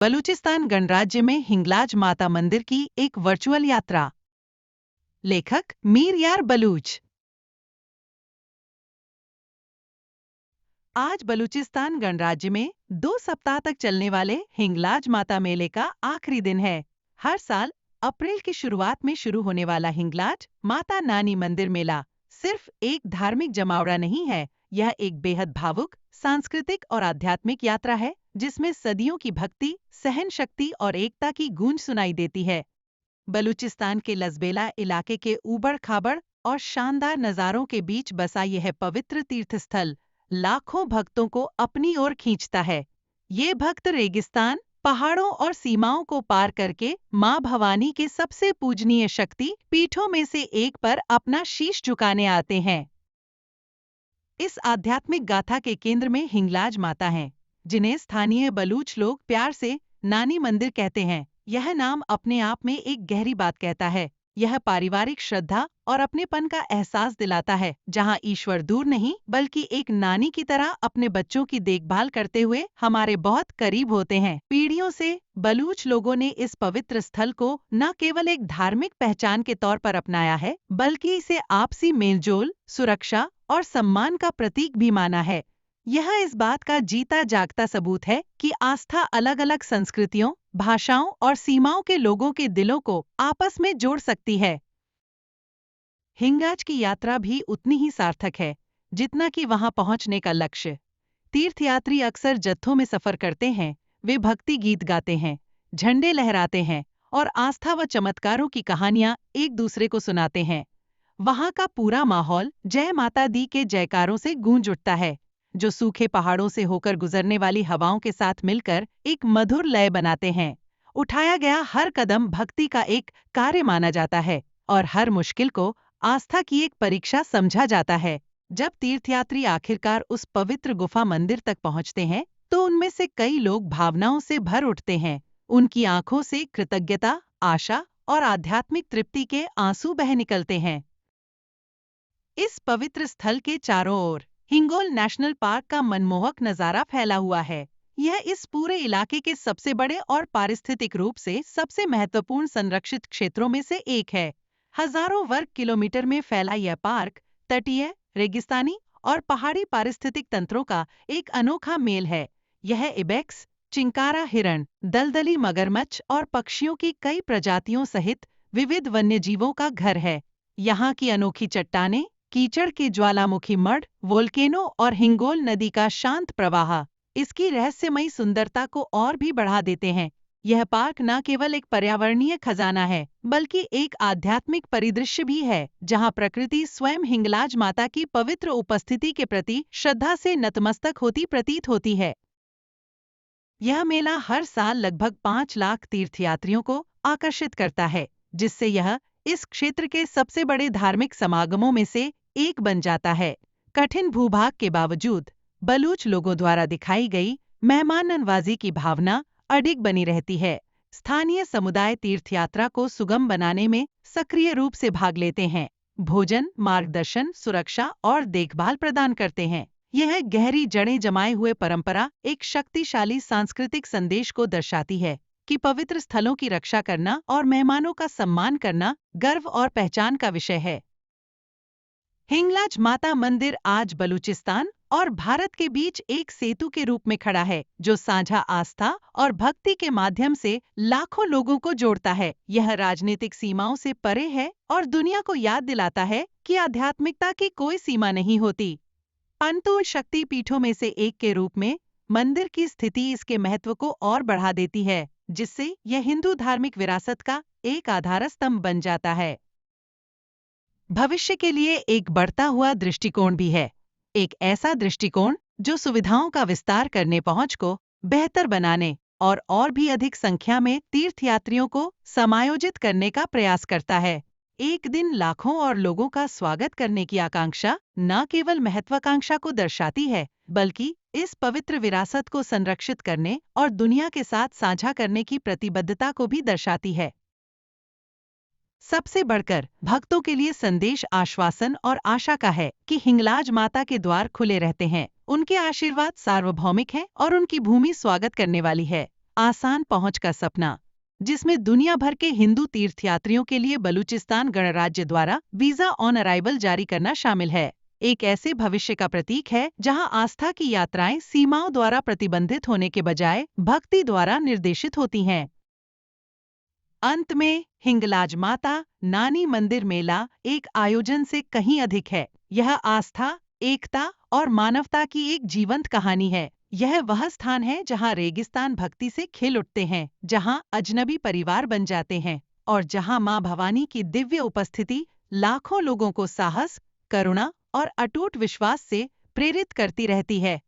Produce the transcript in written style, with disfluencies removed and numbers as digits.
बलूचिस्तान गणराज्य में हिंगलाज माता मंदिर की एक वर्चुअल यात्रा। लेखक मीर यार बलूच। आज बलूचिस्तान गणराज्य में 2 सप्ताह तक चलने वाले हिंगलाज माता मेले का आखिरी दिन है। हर साल अप्रैल की शुरुआत में शुरू होने वाला हिंगलाज माता नानी मंदिर मेला सिर्फ एक धार्मिक जमावड़ा नहीं है, यह एक बेहद भावुक, सांस्कृतिक और आध्यात्मिक यात्रा है जिसमें सदियों की भक्ति, सहन शक्ति और एकता की गूंज सुनाई देती है। बलूचिस्तान के लसबेला इलाके के ऊबड़-खाबड़ और शानदार नज़ारों के बीच बसा यह पवित्र तीर्थस्थल लाखों भक्तों को अपनी ओर खींचता है। ये भक्त रेगिस्तान, पहाड़ों और सीमाओं को पार करके मां भवानी के सबसे पूजनीय शक्ति पीठों में से एक पर अपना शीश झुकाने आते हैं। इस आध्यात्मिक गाथा के केंद्र में हिंगलाज माता हैं, जिन्हें स्थानीय बलूच लोग प्यार से नानी मंदिर कहते हैं। यह नाम अपने आप में एक गहरी बात कहता है। यह पारिवारिक श्रद्धा और अपनेपन का एहसास दिलाता है, जहां ईश्वर दूर नहीं बल्कि एक नानी की तरह अपने बच्चों की देखभाल करते हुए हमारे बहुत करीब होते हैं। पीढ़ियों से बलूच लोगों ने इस पवित्र स्थल को न केवल एक धार्मिक पहचान के तौर पर अपनाया है, बल्कि इसे आपसी मेलजोल, सुरक्षा और सम्मान का प्रतीक भी माना है। यह इस बात का जीता जागता सबूत है कि आस्था अलग-अलग संस्कृतियों, भाषाओं और सीमाओं के लोगों के दिलों को आपस में जोड़ सकती है। हिंगलाज की यात्रा भी उतनी ही सार्थक है जितना कि वहां पहुंचने का लक्ष्य। तीर्थयात्री अक्सर जत्थों में सफर करते हैं, वे भक्ति गीत गाते हैं, झंडे लहराते हैं और आस्था व चमत्कारों की कहानियां एक दूसरे को सुनाते हैं। वहां का पूरा माहौल जय माता दी के जयकारों से गूंज उठता है, जो सूखे पहाड़ों से होकर गुजरने वाली हवाओं के साथ मिलकर एक मधुर लय बनाते हैं। उठाया गया हर कदम भक्ति का एक कार्य माना जाता है और हर मुश्किल को आस्था की एक परीक्षा समझा जाता है। जब तीर्थयात्री आखिरकार उस पवित्र गुफा मंदिर तक पहुंचते हैं, तो उनमें से कई लोग भावनाओं से भर उठते हैं। उनकी आंखों से कृतज्ञता, आशा और आध्यात्मिक तृप्ति के आंसू बह निकलते हैं। इस पवित्र स्थल के चारों ओर हिंगोल नेशनल पार्क का मनमोहक नजारा फैला हुआ है। यह इस पूरे इलाके के सबसे बड़े और पारिस्थितिक रूप से सबसे महत्वपूर्ण संरक्षित क्षेत्रों में से एक है। हजारों वर्ग किलोमीटर में फैला यह पार्क तटीय, रेगिस्तानी और पहाड़ी पारिस्थितिक तंत्रों का एक अनोखा मेल है। यह इबेक्स, चिंकारा हिरण, दलदली मगरमच्छ और पक्षियों की कई प्रजातियों सहित विविध वन्यजीवों का घर है। यहाँ की अनोखी चट्टानें, कीचड़ के ज्वालामुखी मड, वोल्केनो और हिंगोल नदी का शांत प्रवाह इसकी रहस्यमयी सुंदरता को और भी बढ़ा देते हैं। यह पार्क न केवल एक पर्यावरणीय खजाना है, बल्कि एक आध्यात्मिक परिदृश्य भी है, जहां प्रकृति स्वयं हिंगलाज माता की पवित्र उपस्थिति के प्रति श्रद्धा से नतमस्तक होती प्रतीत होती है। यह मेला हर साल लगभग 5 लाख तीर्थयात्रियों को आकर्षित करता है, जिससे यह इस क्षेत्र के सबसे बड़े धार्मिक समागमों में से एक बन जाता है। कठिन भूभाग के बावजूद बलूच लोगों द्वारा दिखाई गई मेहमान नवाजी की भावना अडिग बनी रहती है। स्थानीय समुदाय तीर्थयात्रा को सुगम बनाने में सक्रिय रूप से भाग लेते हैं, भोजन, मार्गदर्शन, सुरक्षा और देखभाल प्रदान करते हैं। यह गहरी जड़ें जमाए हुए परंपरा एक शक्तिशाली सांस्कृतिक संदेश को दर्शाती है कि पवित्र स्थलों की रक्षा करना और मेहमानों का सम्मान करना गर्व और पहचान का विषय है। हिंगलाज माता मंदिर आज बलूचिस्तान और भारत के बीच एक सेतु के रूप में खड़ा है, जो साझा आस्था और भक्ति के माध्यम से लाखों लोगों को जोड़ता है। यह राजनीतिक सीमाओं से परे है और दुनिया को याद दिलाता है कि आध्यात्मिकता की कोई सीमा नहीं होती। परंतु शक्ति पीठों में से एक के रूप में मंदिर की स्थिति इसके महत्व को और बढ़ा देती है, जिससे यह हिंदू धार्मिक विरासत का एक आधारस्तंभ बन जाता है। भविष्य के लिए एक बढ़ता हुआ दृष्टिकोण भी है, एक ऐसा दृष्टिकोण जो सुविधाओं का विस्तार करने, पहुंच को बेहतर बनाने और भी अधिक संख्या में तीर्थयात्रियों को समायोजित करने का प्रयास करता है। एक दिन लाखों और लोगों का स्वागत करने की आकांक्षा न केवल महत्वाकांक्षा को दर्शाती है, बल्कि इस पवित्र विरासत को संरक्षित करने और दुनिया के साथ साझा करने की प्रतिबद्धता को भी दर्शाती है। सबसे बढ़कर भक्तों के लिए संदेश आश्वासन और आशा का है कि हिंगलाज माता के द्वार खुले रहते हैं, उनके आशीर्वाद सार्वभौमिक हैं और उनकी भूमि स्वागत करने वाली है। आसान पहुंच का सपना, जिसमें दुनिया भर के हिंदू तीर्थयात्रियों के लिए बलूचिस्तान गणराज्य द्वारा वीजा ऑन अराइवल जारी करना शामिल है। एक ऐसे भविष्य का प्रतीक है जहां आस्था की यात्राएं सीमाओं द्वारा प्रतिबंधित होने के बजाय भक्ति द्वारा निर्देशित होती हैं। अंत में हिंगलाज माता नानी मंदिर मेला एक आयोजन से कहीं अधिक है। यह आस्था, एकता और मानवता की एक जीवंत कहानी है। यह वह स्थान है जहां रेगिस्तान भक्ति से खिल उठते हैं, जहां अजनबी परिवार बन जाते हैं और जहां मां भवानी की दिव्य उपस्थिति लाखों लोगों को साहस, करुणा और अटूट विश्वास से प्रेरित करती रहती है।